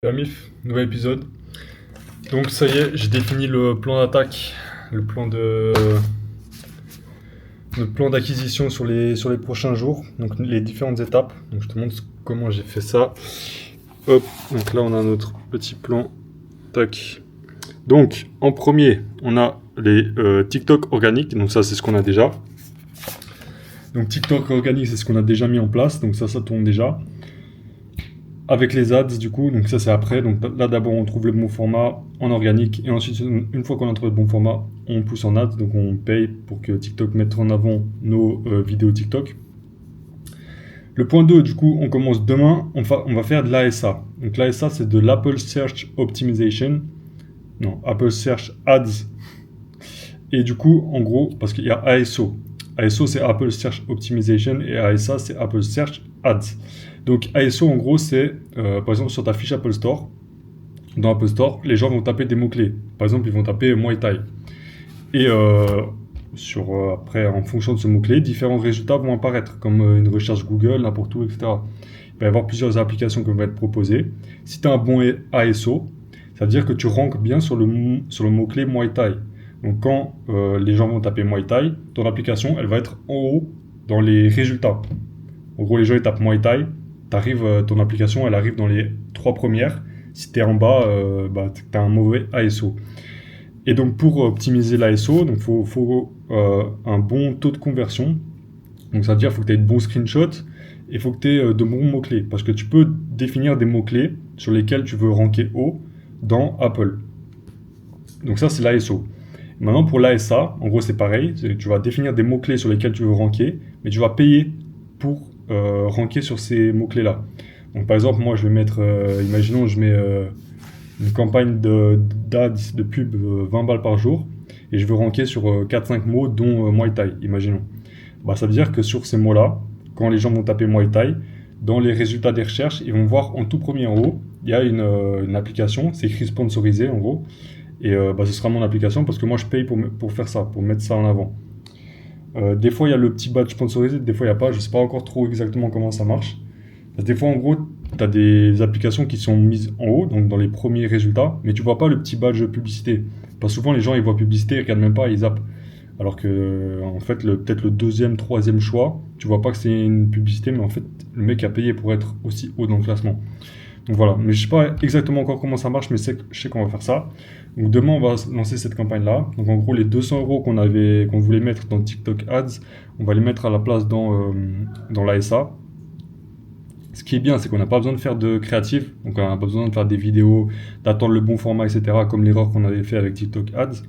La MIF, nouvel épisode. Donc ça y est, j'ai défini le plan d'attaque, le plan de le plan d'acquisition sur les prochains jours, donc les différentes étapes. Donc je te montre comment j'ai fait ça. Hop, donc là on a notre petit plan. Tac. Donc en premier, on a les TikTok organiques, donc ça c'est ce qu'on a déjà. Donc TikTok organique, c'est ce qu'on a déjà mis en place, donc ça tourne déjà. Avec les ads, du coup, donc ça c'est après. Donc là d'abord on trouve le bon format en organique et ensuite une fois qu'on a trouvé le bon format, on pousse en ads. Donc on paye pour que TikTok mette en avant nos vidéos TikTok. Le point 2, du coup, on commence demain, on va faire de l'ASA. Donc l'ASA c'est de l'Apple Search Optimization. Non, Apple Search Ads. Et du coup, en gros, parce qu'il y a ASO. ASO c'est Apple Search Optimization et ASA c'est Apple Search Ads. Donc ASO en gros c'est, par exemple sur ta fiche Apple Store, dans Apple Store, les gens vont taper des mots-clés. Par exemple ils vont taper Muay Thai. Et après en fonction de ce mot-clé, différents résultats vont apparaître, comme une recherche Google, n'importe où, etc. Il va y avoir plusieurs applications qui vont être proposées. Si tu as un bon ASO, ça veut dire que tu ranks bien sur le mot-clé Muay Thai. Donc quand les gens vont taper Muay Thai, ton application elle va être en haut dans les résultats. En gros, les gens ils tapent Muay Thai, ton application elle arrive dans les trois premières. Si tu es en bas, tu as un mauvais ASO. Et donc pour optimiser l'ASO, il faut un bon taux de conversion. Donc ça veut dire qu'il faut que tu aies de bons screenshots et il faut que tu aies de bons mots-clés. Parce que tu peux définir des mots-clés sur lesquels tu veux ranker haut dans Apple. Donc ça c'est l'ASO. Maintenant pour l'ASA, en gros c'est pareil. Tu vas définir des mots-clés sur lesquels tu veux ranker, mais tu vas payer pour ranker sur ces mots-clés-là. Donc par exemple, moi je vais mettre, imaginons je mets une campagne d'ads, de pub 20 balles par jour, et je veux ranker sur 4-5 mots dont Muay Thai, imaginons. Bah, ça veut dire que sur ces mots-là, quand les gens vont taper Muay Thai, dans les résultats des recherches, ils vont voir en tout premier en haut, il y a une application, c'est écrit sponsorisé en gros, et ce sera mon application parce que moi je paye pour faire ça, pour mettre ça en avant. Des fois il y a le petit badge sponsorisé, des fois il n'y a pas, je ne sais pas encore trop exactement comment ça marche. Parce que des fois en gros, tu as des applications qui sont mises en haut, donc dans les premiers résultats, mais tu vois pas le petit badge publicité. Parce que souvent les gens ils voient publicité, ils regardent même pas, ils zappent. Alors que en fait peut-être le deuxième, troisième choix, tu vois pas que c'est une publicité, mais en fait le mec a payé pour être aussi haut dans le classement. Donc voilà, mais je sais pas exactement encore comment ça marche, mais je sais qu'on va faire ça. Donc demain on va lancer cette campagne-là. Donc en gros les 200 euros qu'on voulait mettre dans TikTok Ads, on va les mettre à la place dans l'ASA. Ce qui est bien, c'est qu'on n'a pas besoin de faire de créatif, donc on n'a pas besoin de faire des vidéos, d'attendre le bon format, etc., comme l'erreur qu'on avait fait avec TikTok Ads.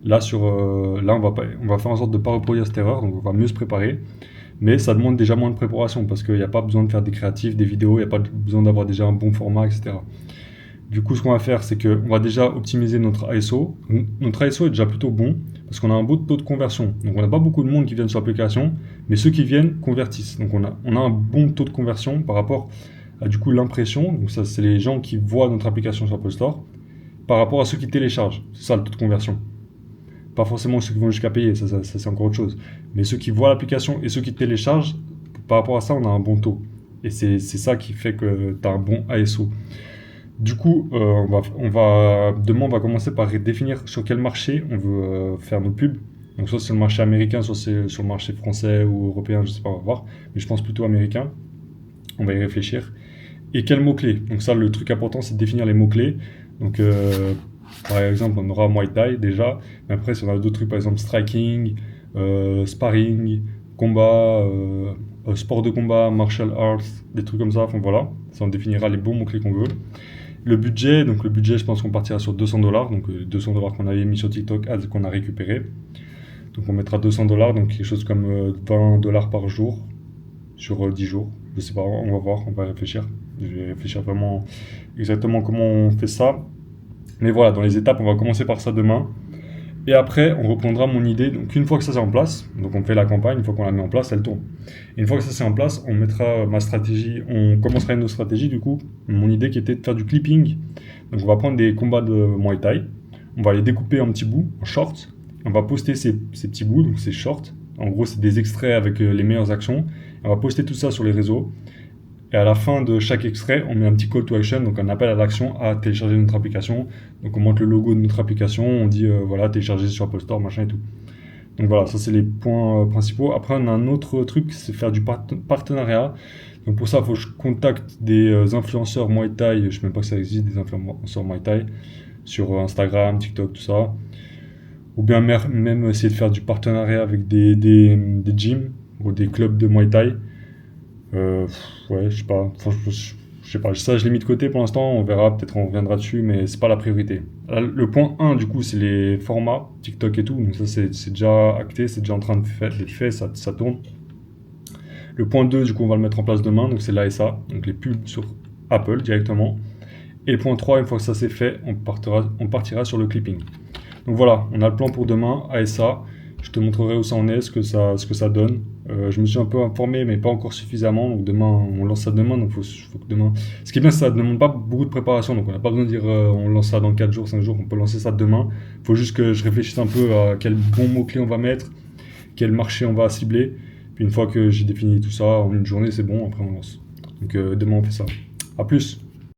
Là, on va faire en sorte de ne pas reproduire cette erreur, donc on va mieux se préparer. Mais ça demande déjà moins de préparation, parce qu'il n'y a pas besoin de faire des créatifs, des vidéos, il n'y a pas besoin d'avoir déjà un bon format, etc. Du coup, ce qu'on va faire, c'est qu'on va déjà optimiser notre ISO. Notre ISO est déjà plutôt bon, parce qu'on a un beau taux de conversion. Donc on n'a pas beaucoup de monde qui viennent sur l'application, mais ceux qui viennent convertissent. Donc on a un bon taux de conversion par rapport à du coup l'impression. Donc ça, c'est les gens qui voient notre application sur Apple Store, par rapport à ceux qui téléchargent. C'est ça le taux de conversion. Pas forcément ceux qui vont jusqu'à payer, ça c'est encore autre chose. Mais ceux qui voient l'application et ceux qui téléchargent, par rapport à ça, on a un bon taux. Et c'est ça qui fait que tu as un bon ASO. Du coup, demain, on va commencer par définir sur quel marché on veut faire nos pubs. Donc, soit c'est le marché américain, soit c'est sur le marché français ou européen, je sais pas, on va voir. Mais je pense plutôt américain. On va y réfléchir. Et quels mots-clés? Donc, ça, le truc important, c'est de définir les mots-clés. Donc, par exemple, on aura Muay Thai déjà. Mais après, si on a d'autres trucs, par exemple, striking, sparring, combat, sport de combat, martial arts, des trucs comme ça. Enfin, voilà. Ça, on définira les bons mots-clés qu'on veut. Le budget, je pense qu'on partira sur 200 $, donc 200 $ qu'on avait mis sur TikTok Ads qu'on a récupéré. Donc on mettra 200 $, donc quelque chose comme 20 $ par jour sur 10 jours. Je sais pas, on va voir, on va réfléchir. Je vais réfléchir vraiment exactement comment on fait ça. Mais voilà, dans les étapes, on va commencer par ça demain. Et après, on reprendra mon idée. Donc, une fois que ça c'est en place, donc on fait la campagne, une fois qu'on la met en place, elle tourne. Et une fois que ça c'est en place, on mettra ma stratégie, on commencera une autre stratégie, du coup, mon idée qui était de faire du clipping. Donc, on va prendre des combats de Muay Thai, on va les découper en petits bouts, en shorts, on va poster ces petits bouts, donc ces shorts. En gros, c'est des extraits avec les meilleures actions. On va poster tout ça sur les réseaux. Et à la fin de chaque extrait, on met un petit call to action, donc un appel à l'action à télécharger notre application. Donc on monte le logo de notre application, on dit voilà, télécharger sur Apple Store, machin et tout. Donc voilà, ça c'est les points principaux. Après, on a un autre truc, c'est faire du partenariat. Donc pour ça, il faut que je contacte des influenceurs Muay Thai. Je ne sais même pas que ça existe, des influenceurs Muay Thai, sur Instagram, TikTok, tout ça. Ou bien même essayer de faire du partenariat avec des gyms ou des clubs de Muay Thai. Ouais, je sais pas. Franchement, je sais pas. Ça, je l'ai mis de côté pour l'instant. On verra. Peut-être on reviendra dessus, mais c'est pas la priorité. Le point 1, du coup, c'est les formats TikTok et tout. Donc ça, c'est déjà acté. C'est déjà en train d'être fait. Ça tourne. Le point 2, du coup, on va le mettre en place demain. Donc c'est l'ASA. Donc les pubs sur Apple directement. Et le point 3, une fois que ça c'est fait, on partira sur le clipping. Donc voilà, on a le plan pour demain, ASA. Je te montrerai où ça en est, ce que ça donne. Je me suis un peu informé, mais pas encore suffisamment. Donc demain, on lance ça demain. Donc faut que demain. Ce qui est bien, c'est que ça ne demande pas beaucoup de préparation. Donc on n'a pas besoin de dire on lance ça dans 4 jours, 5 jours. On peut lancer ça demain. Il faut juste que je réfléchisse un peu à quel bon mot-clé on va mettre, quel marché on va cibler. Puis une fois que j'ai défini tout ça, en une journée, c'est bon. Après, on lance. Donc demain, on fait ça. À plus!